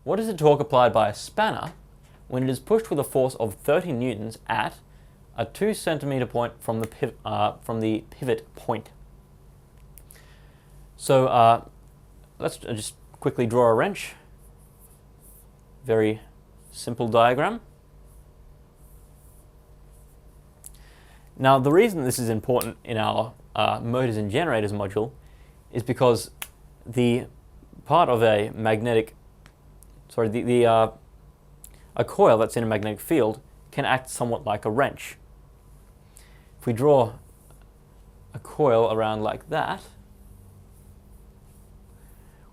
What is the torque applied by a spanner when it is pushed with a force of 30 newtons at a 2 centimeter point from the pivot point? So let's just quickly draw a wrench. Very simple diagram. Now, the reason this is important in our motors and generators module is because the part of a magnetic, a coil that's in a magnetic field can act somewhat like a wrench. If we draw a coil around like that,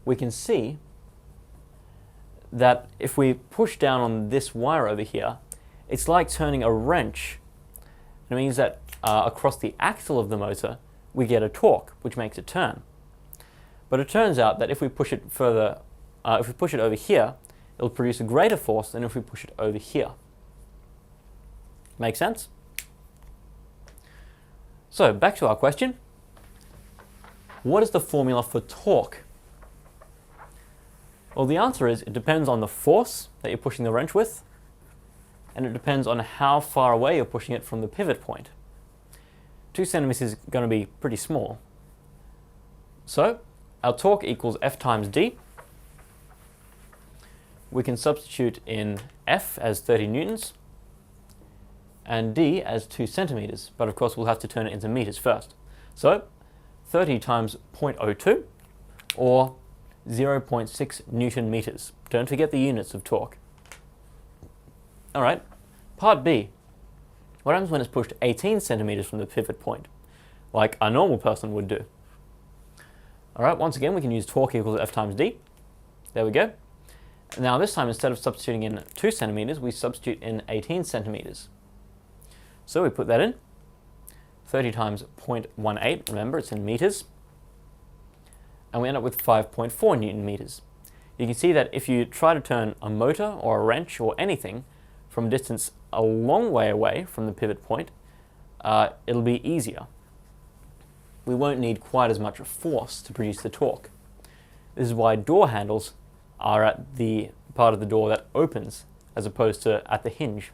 we can see that if we push down on this wire over here, it's like turning a wrench. It means that across the axle of the motor, we get a torque, which makes it turn. But it turns out that if we push it further, if we push it over here, it'll produce a greater force than if we push it over here. Make sense? So back to our question. What is the formula for torque? Well, the answer is it depends on the force that you're pushing the wrench with, and it depends on how far away you're pushing it from the pivot point. 2 centimeters is going to be pretty small. So our torque equals F times D. We can substitute in F as 30 newtons and D as 2 centimeters, but of course we'll have to turn it into meters first. So 30 times 0.02, or 0.6 Newton meters. Don't forget the units of torque. Alright, part B. What happens when it's pushed 18 centimeters from the pivot point, like a normal person would do? Alright, once again we can use torque equals F times D. There we go. Now this time, instead of substituting in 2 centimeters, we substitute in 18 centimeters. So we put that in. 30 times 0.18, remember it's in meters. And we end up with 5.4 Newton meters. You can see that if you try to turn a motor or a wrench or anything from a distance a long way away from the pivot point, it'll be easier. We won't need quite as much force to produce the torque. This is why door handles are at the part of the door that opens as opposed to at the hinge.